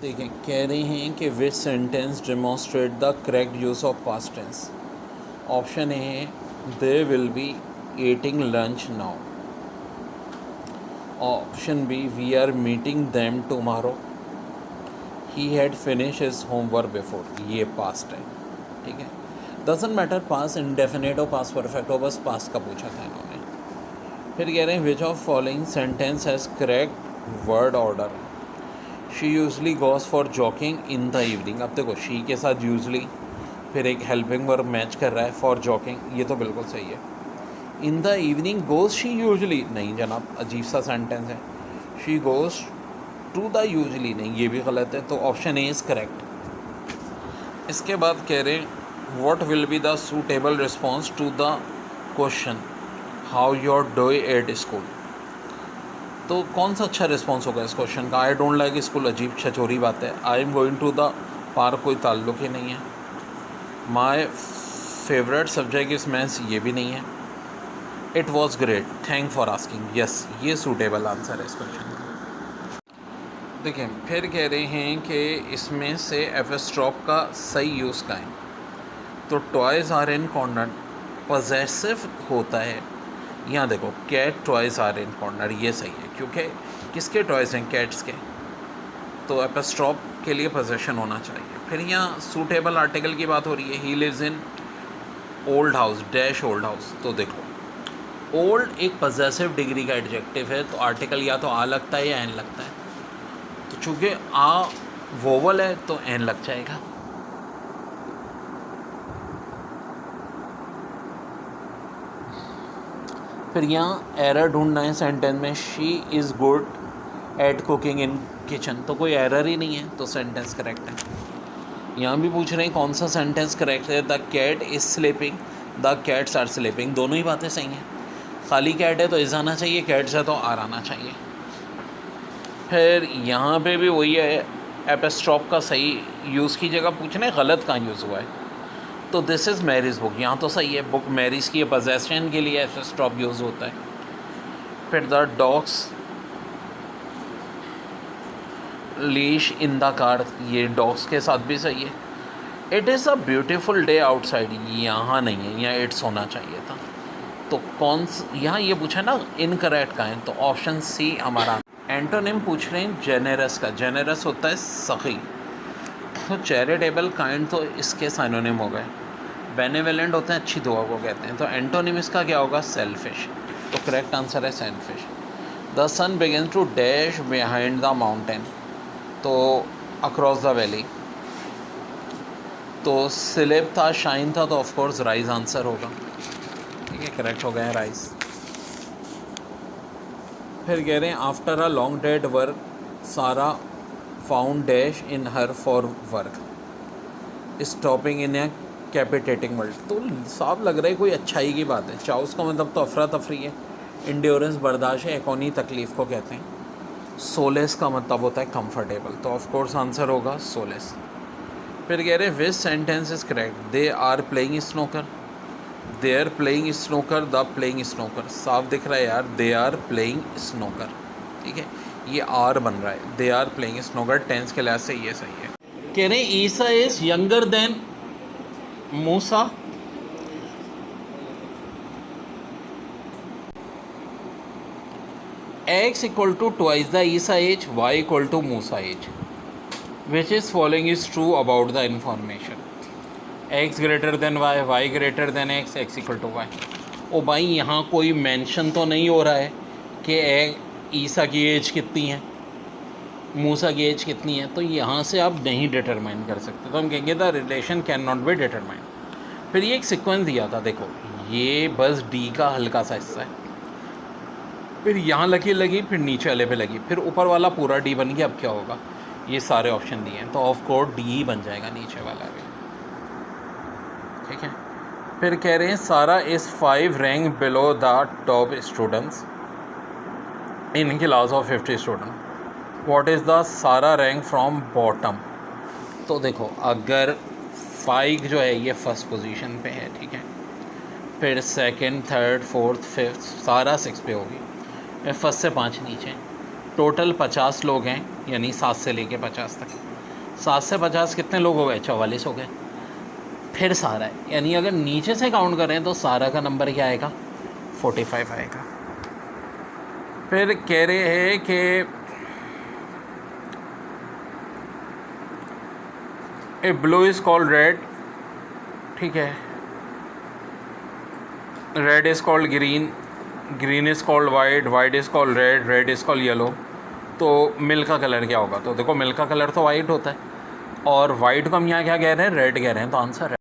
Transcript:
देखें, कह रहे हैं कि which sentence demonstrate the correct use of past tense. Option A है they will be eating lunch now. Option B we are meeting them tomorrow. He had finish his homework before. ये past है, ठीक है। Doesn't matter past indefinite हो past perfect हो, बस past का पूछा था इन्होंने। फिर कह रहे हैं which of following sentence has correct word order. She usually goes for jogging in the evening. अब देखो शी के साथ यूजली, फिर एक हेल्पिंग वर्ब मैच कर रहा है फॉर जॉकिंग, ये तो बिल्कुल सही है। In the evening goes she usually, नहीं जनाब, अजीब सा सेंटेंस है। She goes to the usually, नहीं, ये भी गलत है। तो ऑप्शन ए इज़ करेक्ट। इसके बाद कह रहे हैं what will be the suitable response to the question how your doing at school. तो कौन सा अच्छा रिस्पॉन्स होगा इस क्वेश्चन का। आई डोंट लाइक स्कूल, अजीब छचोरी बात है। I am going to the park, कोई ताल्लुक ही नहीं है। My favourite subject is maths, ये भी नहीं है। It was great, thank for asking, yes, ये सूटेबल आंसर है इस क्वेश्चन का। देखिए, फिर कह रहे हैं कि इसमें से एपिस्ट्रॉफ का सही यूज़ का है। तो toys are in corner possessive होता है। यहाँ देखो, cat toys are in corner, ये सही है क्योंकि किसके टॉयज़ हैं, कैट्स के। तो एपिस्ट्रॉफ के लिए पोजेशन होना चाहिए। फिर यहाँ सूटेबल आर्टिकल की बात हो रही है। He lives in old house dash old house. तो देखो, ओल्ड एक पॉजेसिव डिग्री का एडजेक्टिव है, तो आर्टिकल या तो आ लगता है या एन लगता है। तो चूँकि आ वोवल है तो एन लग जाएगा। फिर यहाँ एरर ढूंढना है सेंटेंस में। She is good at cooking in kitchen, तो कोई एरर ही नहीं है, तो सेंटेंस करेक्ट है। यहाँ भी पूछ रहे हैं कौन सा सेंटेंस करेक्ट है। The cat is sleeping, the cats are sleeping, दोनों ही बातें सही हैं। खाली कैट है तो इज़ आना चाहिए, कैट्स है तो आर आना चाहिए। फिर यहाँ पे भी वही है, एपिस्ट्रॉफ का सही यूज़ की जगह पूछना है गलत कहाँ यूज़ हुआ है। तो दिस इज़ मैरीज बुक, यहाँ तो सही है, बुक मैरीज की पोजेशन के लिए एपिस्ट्रॉफ यूज़ होता है। फिर the dogs leash in the car, ये डॉग्स के साथ भी सही है। It is a beautiful day outside, यहाँ नहीं है, यहाँ इट्स होना चाहिए था। तो कौन यहाँ ये पूछा ना इनकरेक्ट का है, तो ऑप्शन सी हमारा। एंटोनिम पूछ रहे हैं जेनेरस का। जेनेरस होता है सखी, तो चैरिटेबल काइंड तो इसके साइनोनिम हो गए। बेनेवलेंट होते हैं अच्छी दुआ को कहते हैं, तो एंटोनिम इसका क्या होगा, सेल्फिश। तो करेक्ट आंसर है selfish. The sun begins to dash behind the mountain, तो अक्रॉस द वैली। तो स्लिप था, शाइन था, तो ऑफकोर्स राइज आंसर होगा, ठीक है, करेक्ट हो गया है राइज। फिर कह रहे हैं after a long dead work Sara found dash in her for work stopping in a captivating world. तो साफ लग रहा है कोई अच्छाई की बात है। चाउस का मतलब तो अफरा तफरी है, इंड्योरेंस बर्दाश्त है, एकोनी तकलीफ़ को कहते हैं। सोलेस का मतलब होता है कंफर्टेबल, तो ऑफ कोर्स आंसर होगा सोलेस। फिर कह रहे हैं which sentence is correct. They are playing snooker, they are playing snooker, the playing snooker, साफ दिख रहा है यार, दे आर प्लेइंग स्नोकर, ठीक है, ये आर बन रहा है। They are playing snooker tense के लिहाज से ये सही है। कह रहे हैं Isa is younger than Musa. X equal to twice the Isa age, Y equal to Musa age. Which is following is true about the information. X greater than Y, Y greater than X, X equal to Y. ओ भाई, यहाँ कोई mention तो नहीं हो रहा है कि ईसा की एज कितनी है, मूसा की एज कितनी है, तो यहाँ से आप नहीं डिटरमाइन कर सकते, तो हम कहेंगे the relation can not be determine. फिर ये एक सीक्वेंस दिया था, देखो ये बस डी का हल्का सा हिस्सा है, फिर यहाँ लगी, फिर नीचे वाले पे लगी, फिर ऊपर वाला पूरा डी बन गया। अब क्या होगा, ये सारे ऑप्शन दिए हैं, तो ऑफ कोर्स डी ही बन जाएगा नीचे वाला भी, ठीक है। फिर कह रहे हैं सारा is 5 rank below the top students in class of 50 student. What is the सारा रैंक फ्रॉम बॉटम। तो देखो, अगर 5 जो है ये फर्स्ट पोजीशन पे है, ठीक है, फिर सेकंड, थर्ड, फोर्थ, फिफ्थ, सारा 6 पे होगी, फर्स्ट से 5 नीचे। टोटल 50 लोग हैं, यानी 7 से लेके 50 तक। 7 से 50 कितने लोग हो गए? 44 हो गए। फिर सारा है, यानी अगर नीचे से काउंट करें तो सारा का नंबर क्या आएगा? 45 आएगा। फिर कह रहे हैं कि ए ब्लू इज़ कॉल्ड रेड, ठीक है, red is called green, green is called white, white is called red, red is called yellow. तो मिल्क का कलर क्या होगा? तो देखो मिल्क का कलर तो वाइट होता है, और वाइट को हम यहाँ क्या कह रहे हैं? रेड कह रहे हैं, तो आंसर है